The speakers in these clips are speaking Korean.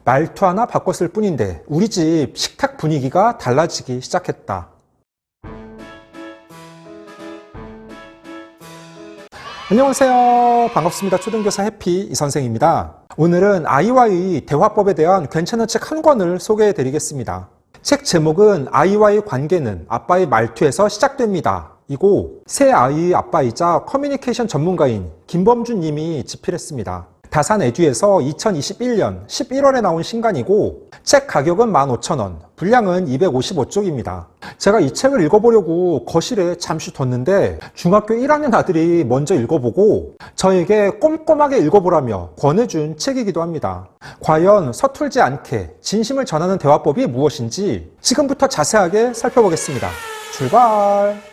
말투 하나 바꿨을 뿐인데 우리 집 식탁 분위기가 달라지기 시작했다. 안녕하세요. 반갑습니다. 초등교사 해피 이선생입니다. 오늘은 아이와의 대화법에 대한 괜찮은 책 한 권을 소개해 드리겠습니다. 책 제목은 아이와의 관계는 아빠의 말투에서 시작됩니다. 이고 새 아이의 아빠이자 커뮤니케이션 전문가인 김범준 님이 집필했습니다. 다산 에듀에서 2021년 11월에 나온 신간이고 책 가격은 15,000원, 분량은 255쪽입니다. 제가 이 책을 읽어보려고 거실에 잠시 뒀는데 중학교 1학년 아들이 먼저 읽어보고 저에게 꼼꼼하게 읽어보라며 권해준 책이기도 합니다. 과연 서툴지 않게 진심을 전하는 대화법이 무엇인지 지금부터 자세하게 살펴보겠습니다. 출발!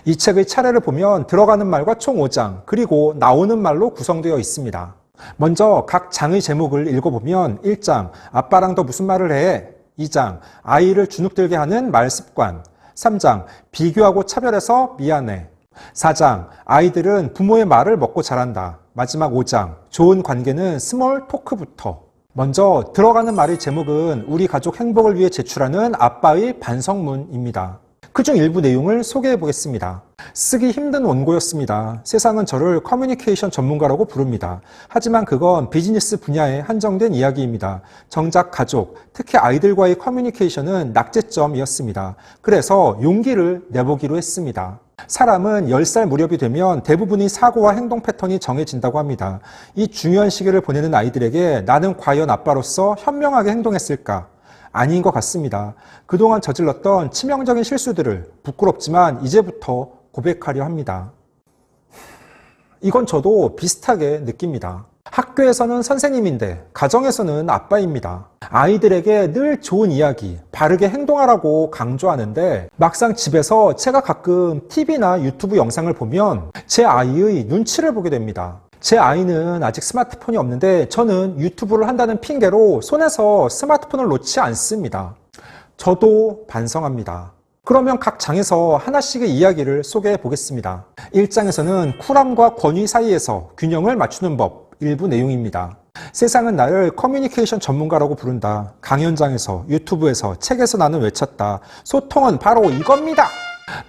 이 책의 차례를 보면 들어가는 말과 총 5장, 그리고 나오는 말로 구성되어 있습니다. 먼저 각 장의 제목을 읽어보면 1장, 아빠랑 더 무슨 말을 해? 2장, 아이를 주눅들게 하는 말 습관. 3장, 비교하고 차별해서 미안해. 4장, 아이들은 부모의 말을 먹고 자란다. 마지막 5장, 좋은 관계는 스몰 토크부터. 먼저 들어가는 말의 제목은 우리 가족 행복을 위해 제출하는 아빠의 반성문입니다. 그중 일부 내용을 소개해 보겠습니다. 쓰기 힘든 원고였습니다. 세상은 저를 커뮤니케이션 전문가라고 부릅니다. 하지만 그건 비즈니스 분야에 한정된 이야기입니다. 정작 가족, 특히 아이들과의 커뮤니케이션은 낙제점이었습니다. 그래서 용기를 내보기로 했습니다. 사람은 10살 무렵이 되면 대부분의 사고와 행동 패턴이 정해진다고 합니다. 이 중요한 시기를 보내는 아이들에게 나는 과연 아빠로서 현명하게 행동했을까? 아닌 것 같습니다. 그동안 저질렀던 치명적인 실수들을 부끄럽지만 이제부터 고백하려 합니다. 이건 저도 비슷하게 느낍니다. 학교에서는 선생님인데 가정에서는 아빠입니다. 아이들에게 늘 좋은 이야기, 바르게 행동하라고 강조하는데 막상 집에서 제가 가끔 TV나 유튜브 영상을 보면 제 아이의 눈치를 보게 됩니다. 제 아이는 아직 스마트폰이 없는데 저는 유튜브를 한다는 핑계로 손에서 스마트폰을 놓지 않습니다. 저도 반성합니다. 그러면 각 장에서 하나씩의 이야기를 소개해 보겠습니다. 1장에서는 쿨함과 권위 사이에서 균형을 맞추는 법, 일부 내용입니다. 세상은 나를 커뮤니케이션 전문가라고 부른다. 강연장에서, 유튜브에서, 책에서 나는 외쳤다. 소통은 바로 이겁니다.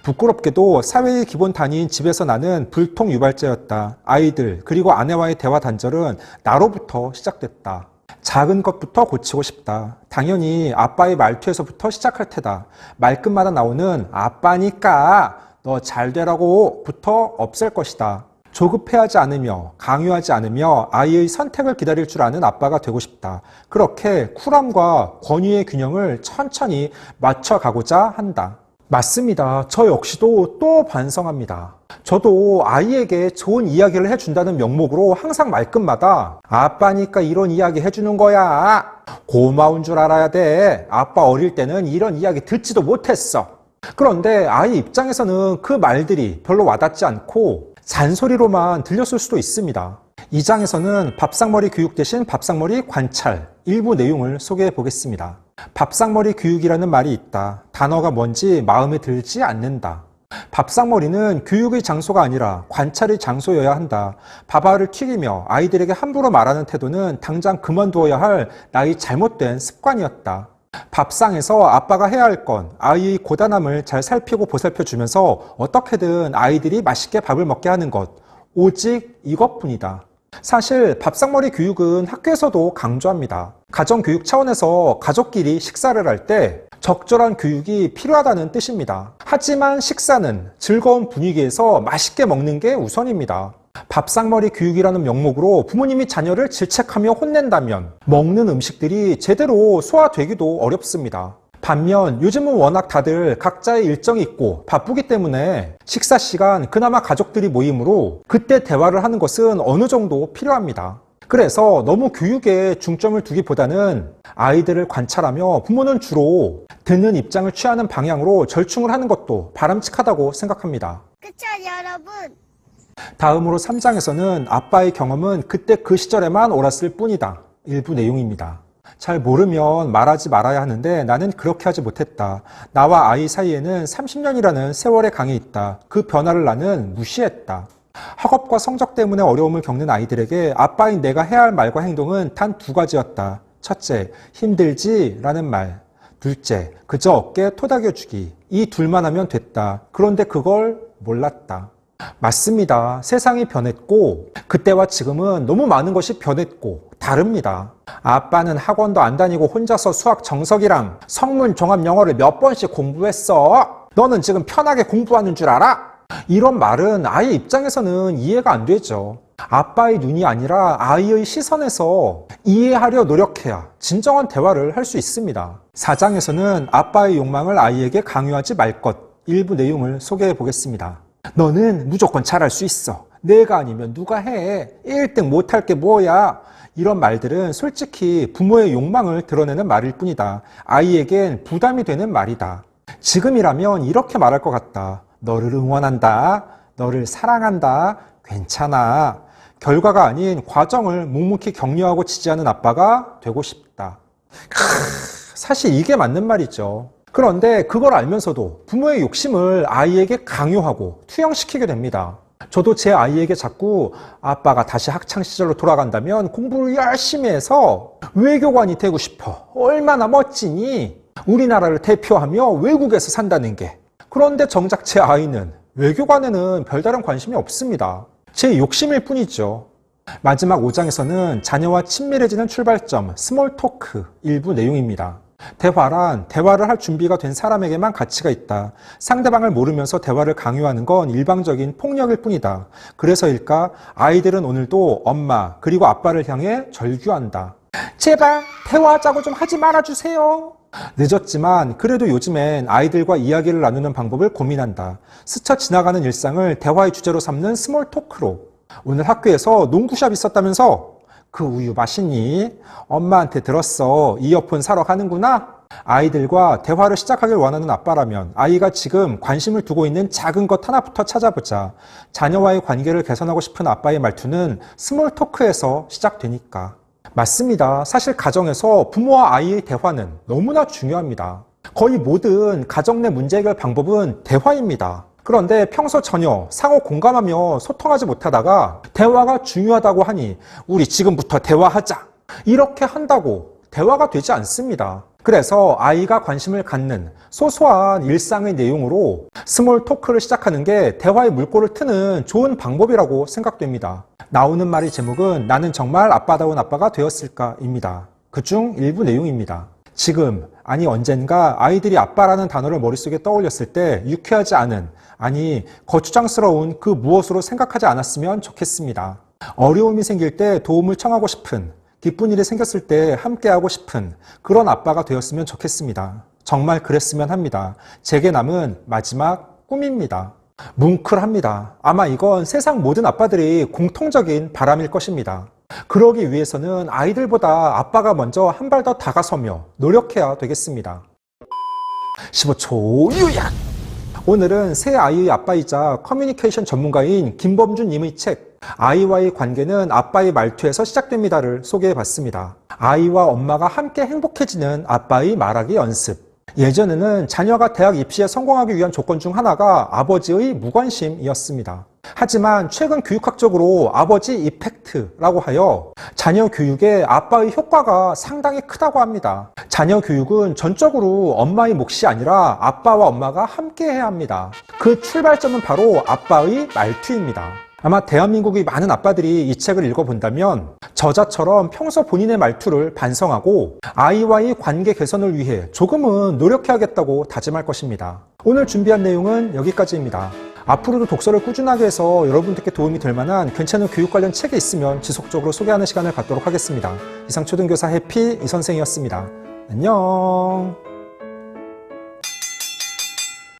부끄럽게도 사회의 기본 단위인 집에서 나는 불통 유발자였다. 아이들 그리고 아내와의 대화 단절은 나로부터 시작됐다. 작은 것부터 고치고 싶다. 당연히 아빠의 말투에서부터 시작할 테다. 말끝마다 나오는 아빠니까 너 잘 되라고부터 없앨 것이다. 조급해하지 않으며 강요하지 않으며 아이의 선택을 기다릴 줄 아는 아빠가 되고 싶다. 그렇게 쿨함과 권위의 균형을 천천히 맞춰가고자 한다. 맞습니다. 저 역시도 또 반성합니다. 저도 아이에게 좋은 이야기를 해준다는 명목으로 항상 말끝마다 아빠니까 이런 이야기 해주는 거야. 고마운 줄 알아야 돼. 아빠 어릴 때는 이런 이야기 듣지도 못했어. 그런데 아이 입장에서는 그 말들이 별로 와닿지 않고 잔소리로만 들렸을 수도 있습니다. 2장에서는 밥상머리 교육 대신 밥상머리 관찰, 일부 내용을 소개해 보겠습니다. 밥상머리 교육이라는 말이 있다. 단어가 뭔지 마음에 들지 않는다. 밥상머리는 교육의 장소가 아니라 관찰의 장소여야 한다. 밥알을 튀기며 아이들에게 함부로 말하는 태도는 당장 그만두어야 할 나의 잘못된 습관이었다. 밥상에서 아빠가 해야 할 건 아이의 고단함을 잘 살피고 보살펴주면서 어떻게든 아이들이 맛있게 밥을 먹게 하는 것, 오직 이것뿐이다. 사실 밥상머리 교육은 학교에서도 강조합니다. 가정교육 차원에서 가족끼리 식사를 할 때 적절한 교육이 필요하다는 뜻입니다. 하지만 식사는 즐거운 분위기에서 맛있게 먹는 게 우선입니다. 밥상머리 교육이라는 명목으로 부모님이 자녀를 질책하며 혼낸다면 먹는 음식들이 제대로 소화되기도 어렵습니다. 반면 요즘은 워낙 다들 각자의 일정이 있고 바쁘기 때문에 식사 시간 그나마 가족들이 모임으로 그때 대화를 하는 것은 어느 정도 필요합니다. 그래서 너무 교육에 중점을 두기보다는 아이들을 관찰하며 부모는 주로 듣는 입장을 취하는 방향으로 절충을 하는 것도 바람직하다고 생각합니다. 그쵸, 여러분? 다음으로 3장에서는 아빠의 경험은 그때 그 시절에만 옳았을 뿐이다. 일부 내용입니다. 잘 모르면 말하지 말아야 하는데 나는 그렇게 하지 못했다. 나와 아이 사이에는 30년이라는 세월의 강이 있다. 그 변화를 나는 무시했다. 학업과 성적 때문에 어려움을 겪는 아이들에게 아빠인 내가 해야 할 말과 행동은 단 두 가지였다. 첫째, 힘들지? 라는 말. 둘째, 그저 어깨에 토닥여주기. 이 둘만 하면 됐다. 그런데 그걸 몰랐다. 맞습니다. 세상이 변했고 그때와 지금은 너무 많은 것이 변했고 다릅니다. 아빠는 학원도 안 다니고 혼자서 수학 정석이랑 성문 종합 영어를 몇 번씩 공부했어. 너는 지금 편하게 공부하는 줄 알아? 이런 말은 아이 입장에서는 이해가 안 되죠. 아빠의 눈이 아니라 아이의 시선에서 이해하려 노력해야 진정한 대화를 할 수 있습니다. 4장에서는 아빠의 욕망을 아이에게 강요하지 말 것 일부 내용을 소개해 보겠습니다. 너는 무조건 잘할 수 있어. 내가 아니면 누가 해. 1등 못할 게 뭐야. 이런 말들은 솔직히 부모의 욕망을 드러내는 말일 뿐이다. 아이에겐 부담이 되는 말이다. 지금이라면 이렇게 말할 것 같다. 너를 응원한다. 너를 사랑한다. 괜찮아. 결과가 아닌 과정을 묵묵히 격려하고 지지하는 아빠가 되고 싶다. 사실 이게 맞는 말이죠. 그런데 그걸 알면서도 부모의 욕심을 아이에게 강요하고 투영시키게 됩니다. 저도 제 아이에게 자꾸 아빠가 다시 학창시절로 돌아간다면 공부를 열심히 해서 외교관이 되고 싶어. 얼마나 멋지니? 우리나라를 대표하며 외국에서 산다는 게. 그런데 정작 제 아이는 외교관에는 별다른 관심이 없습니다. 제 욕심일 뿐이죠. 마지막 5장에서는 자녀와 친밀해지는 출발점, 스몰 토크 일부 내용입니다. 대화란 대화를 할 준비가 된 사람에게만 가치가 있다. 상대방을 모르면서 대화를 강요하는 건 일방적인 폭력일 뿐이다. 그래서일까 아이들은 오늘도 엄마 그리고 아빠를 향해 절규한다. 제발 대화하자고 좀 하지 말아주세요. 늦었지만 그래도 요즘엔 아이들과 이야기를 나누는 방법을 고민한다. 스쳐 지나가는 일상을 대화의 주제로 삼는 스몰 토크로. 오늘 학교에서 농구샵 있었다면서? 그 우유 맛있니? 엄마한테 들었어. 이어폰 사러 가는구나? 아이들과 대화를 시작하길 원하는 아빠라면 아이가 지금 관심을 두고 있는 작은 것 하나부터 찾아보자. 자녀와의 관계를 개선하고 싶은 아빠의 말투는 스몰 토크에서 시작되니까. 맞습니다. 사실 가정에서 부모와 아이의 대화는 너무나 중요합니다. 거의 모든 가정 내 문제 해결 방법은 대화입니다. 그런데 평소 전혀 상호 공감하며 소통하지 못하다가 대화가 중요하다고 하니 우리 지금부터 대화하자. 이렇게 한다고 대화가 되지 않습니다. 그래서 아이가 관심을 갖는 소소한 일상의 내용으로 스몰 토크를 시작하는 게 대화의 물꼬를 트는 좋은 방법이라고 생각됩니다. 나오는 말의 제목은 나는 정말 아빠다운 아빠가 되었을까입니다. 그중 일부 내용입니다. 지금, 아니 언젠가 아이들이 아빠라는 단어를 머릿속에 떠올렸을 때 유쾌하지 않은, 아니 거추장스러운 그 무엇으로 생각하지 않았으면 좋겠습니다. 어려움이 생길 때 도움을 청하고 싶은, 기쁜 일이 생겼을 때 함께하고 싶은 그런 아빠가 되었으면 좋겠습니다. 정말 그랬으면 합니다. 제게 남은 마지막 꿈입니다. 뭉클합니다. 아마 이건 세상 모든 아빠들이 공통적인 바람일 것입니다. 그러기 위해서는 아이들보다 아빠가 먼저 한 발 더 다가서며 노력해야 되겠습니다. 15초 요약! 오늘은 새 아이의 아빠이자 커뮤니케이션 전문가인 김범준 님의 책 아이와의 관계는 아빠의 말투에서 시작됩니다를 소개해봤습니다. 아이와 엄마가 함께 행복해지는 아빠의 말하기 연습. 예전에는 자녀가 대학 입시에 성공하기 위한 조건 중 하나가 아버지의 무관심이었습니다. 하지만 최근 교육학적으로 아버지 이펙트라고 하여 자녀 교육에 아빠의 효과가 상당히 크다고 합니다. 자녀 교육은 전적으로 엄마의 몫이 아니라 아빠와 엄마가 함께 해야 합니다. 그 출발점은 바로 아빠의 말투입니다. 아마 대한민국의 많은 아빠들이 이 책을 읽어본다면 저자처럼 평소 본인의 말투를 반성하고 아이와의 관계 개선을 위해 조금은 노력해야겠다고 다짐할 것입니다. 오늘 준비한 내용은 여기까지입니다. 앞으로도 독서를 꾸준하게 해서 여러분들께 도움이 될 만한 괜찮은 교육 관련 책이 있으면 지속적으로 소개하는 시간을 갖도록 하겠습니다. 이상 초등교사 해피 이선생이었습니다. 안녕.